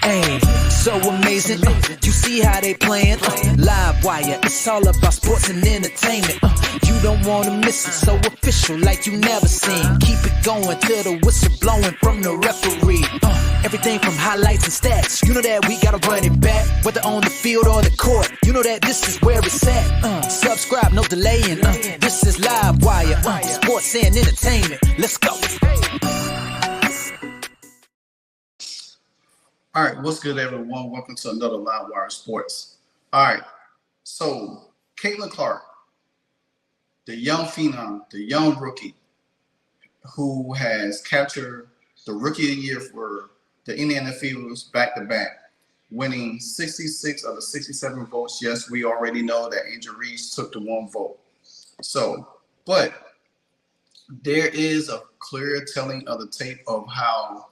Hey, so amazing. You see how they playing? Live wire, it's all about sports and entertainment. You don't wanna miss it, so official like you never seen. Keep it going till the whistle blowing from the referee. Everything from highlights and stats, you know that we gotta run it back. Whether on the field or the court, you know that this is where it's at. Subscribe, no delaying. This is Live Wire, sports and entertainment. Let's go. All right, what's good, everyone? Welcome to another Live Wire Sports. All right, so Caitlin Clark, the young phenom, the young rookie, who has captured the Rookie of the Year for the Indiana Fevers back-to-back, winning 66 of the 67 votes. Yes, we already know that Angel Reese took the one vote. But there is a clear telling of the tape of how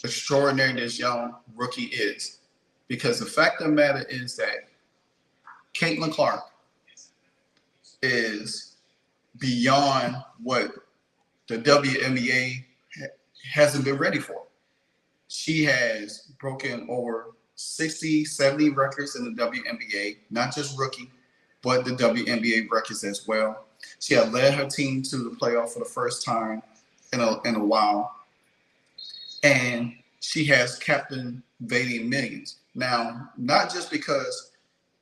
extraordinary this young rookie is. Because the fact of the matter is that Caitlin Clark is beyond what the WNBA hasn't been ready for. She has broken over 60, 70 records in the WNBA, not just rookie, but the WNBA records as well. She had led her team to the playoff for the first time in a while. And she has captivated millions. Now, not just because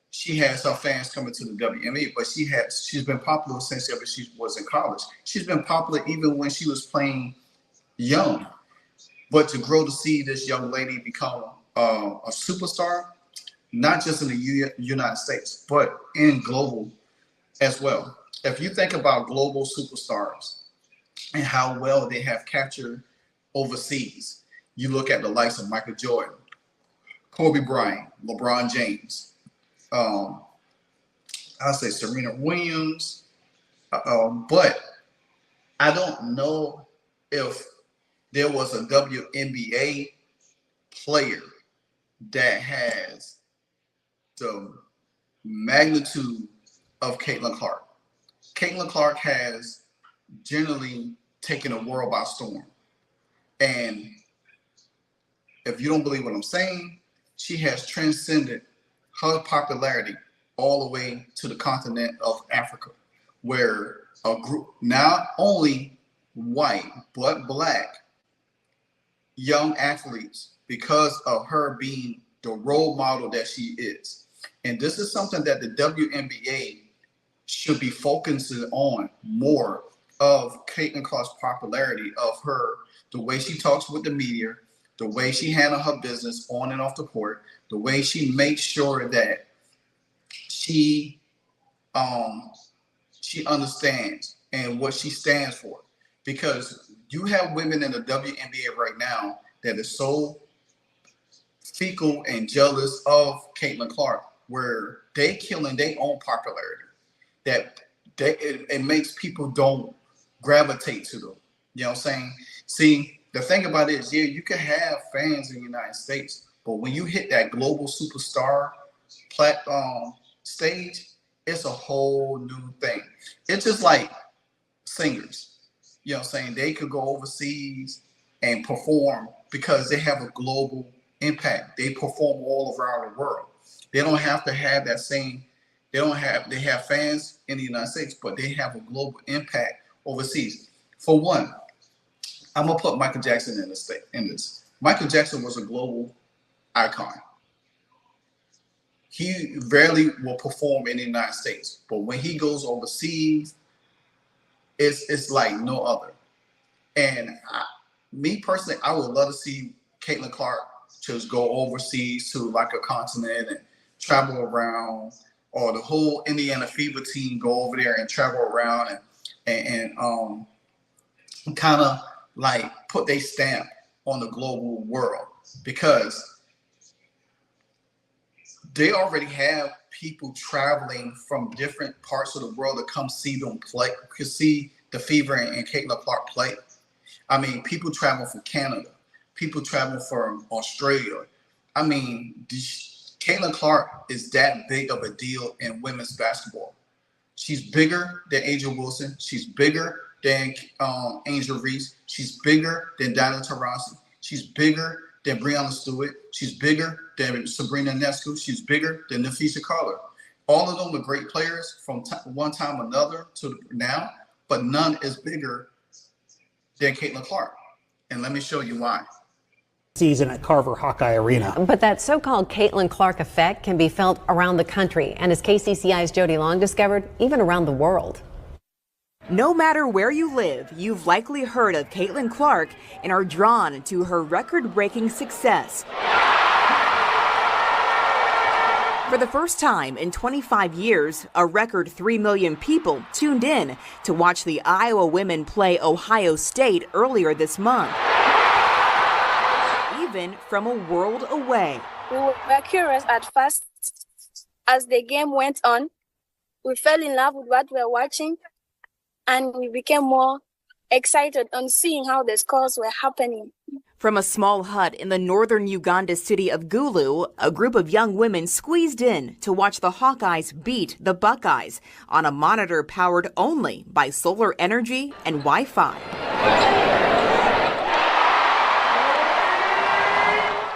she has her fans coming to the WNBA, but she's been popular since ever she was in college. She's been popular even when she was playing young. But to grow to see this young lady become a superstar, not just in the United States, but in global as well. If you think about global superstars and how well they have captured overseas, you look at the likes of Michael Jordan, Kobe Bryant, LeBron James, I'll say Serena Williams, but I don't know if there was a WNBA player that has the magnitude of Caitlin Clark. Caitlin Clark has generally taken the world by storm. And if you don't believe what I'm saying, she has transcended her popularity all the way to the continent of Africa, where a group, not only white, but black young athletes, because of her being the role model that she is. And this is something that the WNBA should be focusing on more, of Caitlin Clark's popularity, of her, the way she talks with the media, the way she handles her business on and off the court, the way she makes sure that she understands and what she stands for. Because you have women in the WNBA right now that is so fecal and jealous of Caitlin Clark, where they killing their own popularity, that it makes people don't gravitate to them. You know what I'm saying? See, the thing about it is, yeah, you can have fans in the United States, but when you hit that global superstar stage, it's a whole new thing. It's just like singers. You know what I'm saying? They could go overseas and perform because they have a global impact. They perform all around the world. They don't have to have that same, they have fans in the United States, but they have a global impact overseas. For one, I'm gonna put Michael Jackson in this. Michael Jackson was a global icon. He rarely will perform in the United States, but when he goes overseas, it's like no other. And me personally, I would love to see Caitlin Clark just go overseas to like a continent and travel around, or the whole Indiana Fever team go over there and travel around and kind of like put their stamp on the global world, because they already have people traveling from different parts of the world to come see them play, to see the Fever and Caitlin Clark play. I mean, people travel from Canada, people travel from Australia. I mean, Caitlin Clark is that big of a deal in women's basketball. She's bigger than Angel Wilson. She's bigger than Angel Reese. She's bigger than Diana Taurasi. She's bigger than Breonna Stewart. She's bigger than Sabrina Ionescu. She's bigger than Nafisa Carter. All of them are great players from one time or another to now, but none is bigger than Caitlin Clark. And let me show you why. Season at Carver Hawkeye Arena. But that so-called Caitlin Clark effect can be felt around the country, and as KCCI's Jody Long discovered, even around the world. No matter where you live, you've likely heard of Caitlin Clark and are drawn to her record-breaking success. For the first time in 25 years, a record 3 million people tuned in to watch the Iowa women play Ohio State earlier this month. Even from a world away. We were curious at first. As the game went on, we fell in love with what we were watching, and we became more excited on seeing how the scores were happening. From a small hut in the northern Uganda city of Gulu, a group of young women squeezed in to watch the Hawkeyes beat the Buckeyes on a monitor powered only by solar energy and Wi-Fi.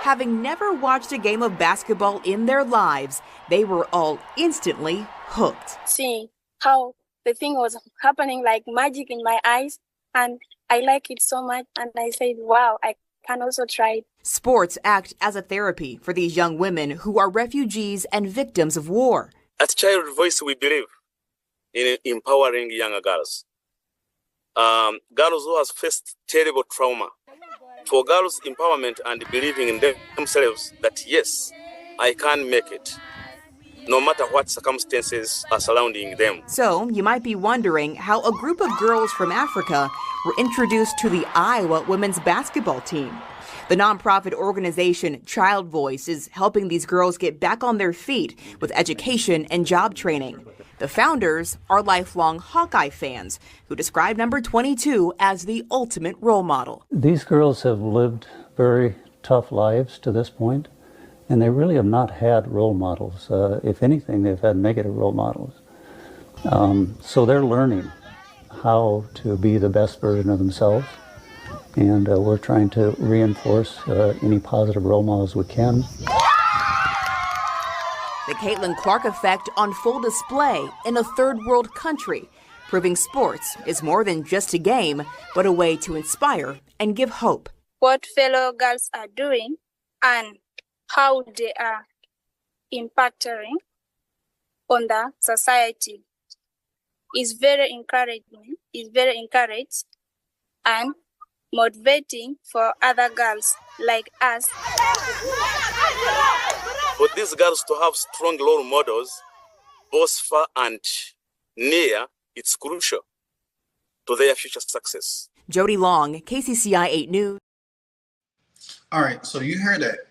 Having never watched a game of basketball in their lives, they were all instantly hooked. Seeing how the thing was happening like magic in my eyes, and I like it so much, and I said, wow, I can also try it. Sports act as a therapy for these young women who are refugees and victims of war. At Child Voice, we believe in empowering younger girls. Girls who have faced terrible trauma. For girls' empowerment and believing in themselves that, yes, I can make it, no matter what circumstances are surrounding them. So you might be wondering how a group of girls from Africa were introduced to the Iowa women's basketball team. The nonprofit organization Child Voice is helping these girls get back on their feet with education and job training. The founders are lifelong Hawkeye fans who describe number 22 as the ultimate role model. These girls have lived very tough lives to this point, and they really have not had role models. If anything, they've had negative role models. So they're learning how to be the best version of themselves, and we're trying to reinforce any positive role models we can. The Caitlin Clark effect on full display in a third world country, proving sports is more than just a game, but a way to inspire and give hope. What fellow girls are doing and how they are impacting on the society is very encouraging, and motivating for other girls like us. For these girls to have strong role models, both far and near, it's crucial to their future success. Jody Long, KCCI 8 News. All right, so you heard that.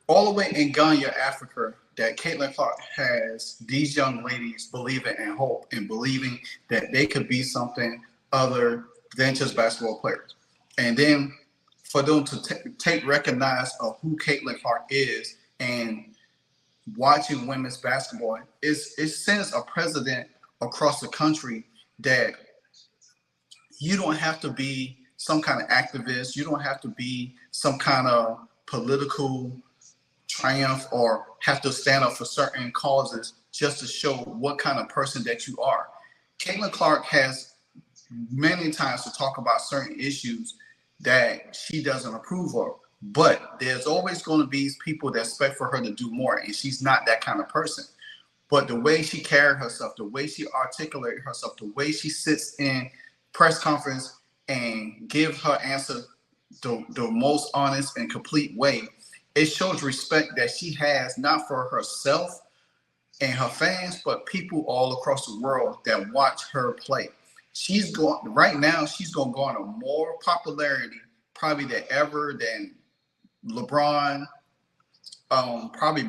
All the way in Ghana, Africa, that Caitlin Clark has these young ladies believing in hope and believing that they could be something other than just basketball players. And then for them to recognize of who Caitlin Clark is and watching women's basketball, it sends a precedent across the country that you don't have to be some kind of activist, you don't have to be some kind of political triumph or have to stand up for certain causes just to show what kind of person that you are. Caitlin Clark has many times to talk about certain issues that she doesn't approve of, but there's always going to be people that expect for her to do more, and she's not that kind of person. But the way she carried herself, the way she articulated herself, the way she sits in press conference and give her answer the most honest and complete way, it shows respect that she has not for herself and her fans, but people all across the world that watch her play. Right now, she's going to garner more popularity probably than LeBron, probably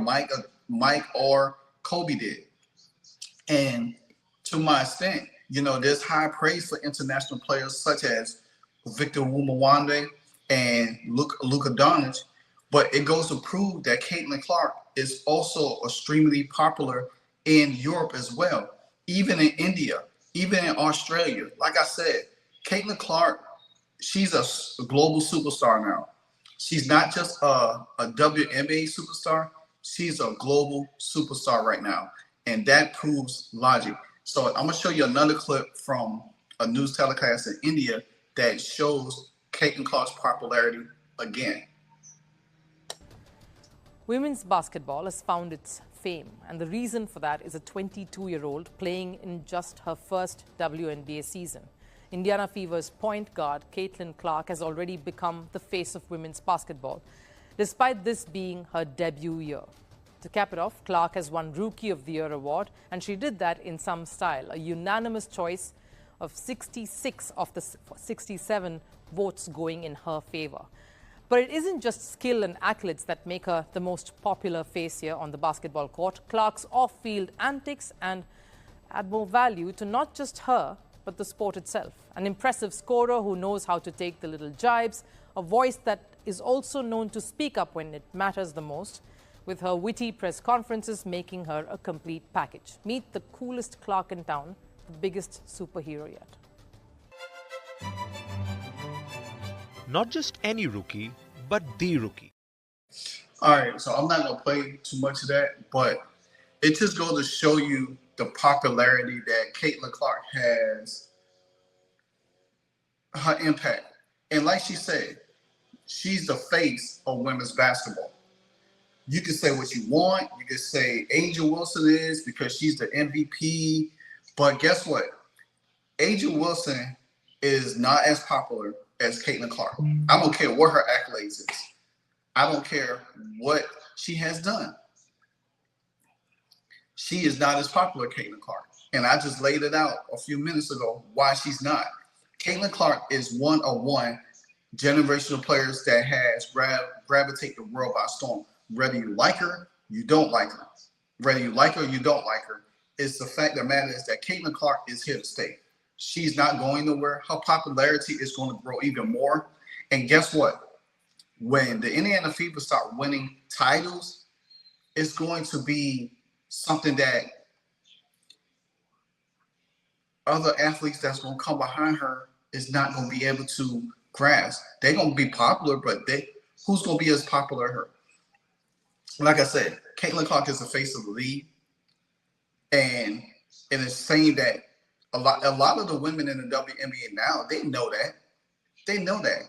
Mike or Kobe did. And to my extent, there's high praise for international players such as Victor Wembanyama and Luka Doncic, but it goes to prove that Caitlin Clark is also extremely popular in Europe as well, even in India, even in Australia. Like I said, Caitlin Clark, she's a global superstar now. She's not just a WNBA superstar. She's a global superstar right now. And that proves logic. So I'm going to show you another clip from a news telecast in India that shows Caitlin Clark's popularity again. Women's basketball has found its fame, and the reason for that is a 22-year-old playing in just her first WNBA season. Indiana Fever's point guard, Caitlin Clark, has already become the face of women's basketball, despite this being her debut year. To cap it off, Clark has won Rookie of the Year award, and she did that in some style, a unanimous choice of 66 of the 67 votes going in her favor. But it isn't just skill and accolades that make her the most popular face here on the basketball court. Clark's off-field antics and add more value to not just her, but the sport itself. An impressive scorer who knows how to take the little jibes, a voice that is also known to speak up when it matters the most, with her witty press conferences making her a complete package. Meet the coolest Clark in town, the biggest superhero yet. Not just any rookie, but the rookie. All right, so I'm not going to play too much of that, but it just goes to show you the popularity that Caitlin Clark has, her impact. And like she said, she's the face of women's basketball. You can say what you want. You can say Angel Wilson is because she's the MVP. But guess what? Angel Wilson is not as popular as Caitlin Clark. I don't care what her accolades is. I don't care what she has done. She is not as popular as Caitlin Clark. And I just laid it out a few minutes ago why she's not. Caitlin Clark is one of one generational players that has gravitate the world by storm. Whether you like her, you don't like her. Whether you like her or you don't like her, it's the fact that matters is that Caitlin Clark is here to stay. She's not going nowhere. Her popularity is going to grow even more. And guess what? When the Indiana Fever start winning titles, it's going to be something that other athletes that's going to come behind her is not going to be able to grasp. They're going to be popular, but who's going to be as popular as her? Like I said, Caitlin Clark is the face of the league. And it's saying that a lot of the women in the WNBA now, they know that. They know that.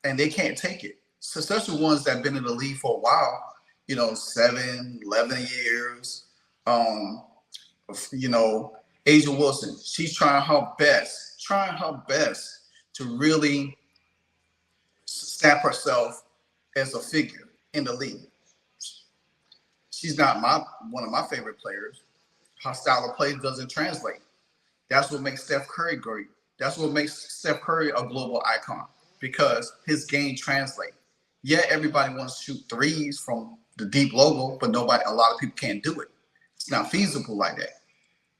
And they can't take it. So especially ones that have been in the league for a while, 7, 11 years. Angel Wilson, she's trying her best to really stamp herself as a figure in the league. She's not one of my favorite players. Her style of play doesn't translate. That's what makes Steph Curry great. That's what makes Steph Curry a global icon, because his game translates. Yeah, everybody wants to shoot threes from the deep logo, but a lot of people can't do it. It's not feasible like that.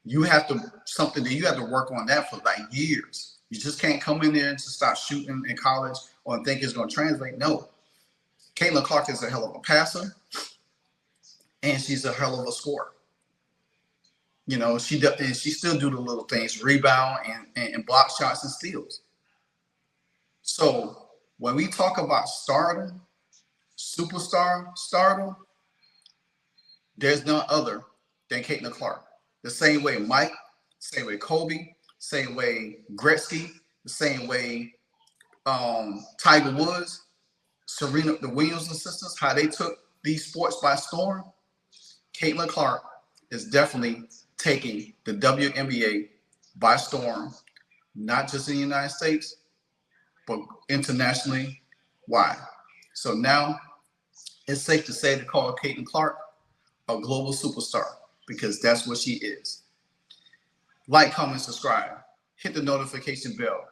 You have to work on that for like years. You just can't come in there and just start shooting in college or think it's going to translate. No. Caitlin Clark is a hell of a passer, and she's a hell of a scorer. She still do the little things, rebound and block shots and steals. So when we talk about stardom, superstar stardom, there's none other than Caitlin Clark. The same way Mike, same way Kobe, same way Gretzky, the same way Tiger Woods, Serena, the Williams sisters, how they took these sports by storm. Caitlin Clark is definitely taking the WNBA by storm, not just in the United States, but internationally. Why? So now it's safe to say to call Caitlin Clark a global superstar, because that's what she is. Like, comment, subscribe, hit the notification bell.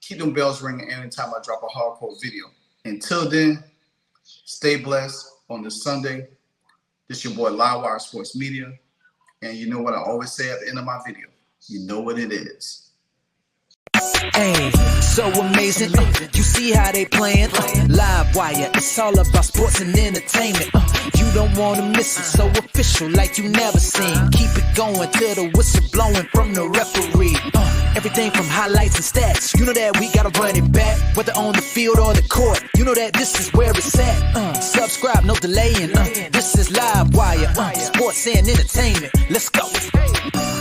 Keep them bells ringing anytime I drop a hardcore video. Until then, stay blessed on this Sunday. This is your boy Livewire Sports Media. And you know what I always say at the end of my video? You know what it is. Hey, so amazing. You see how they playing? Live wire, it's all about sports and entertainment. You don't want wanna miss it. So official, like you never seen. Keep it going till the whistle blowing from the referee. Everything from highlights and stats. You know that we gotta run it back, whether on the field or the court. You know that this is where it's at. Subscribe, no delaying. This is Live Wire. Sports and entertainment. Let's go.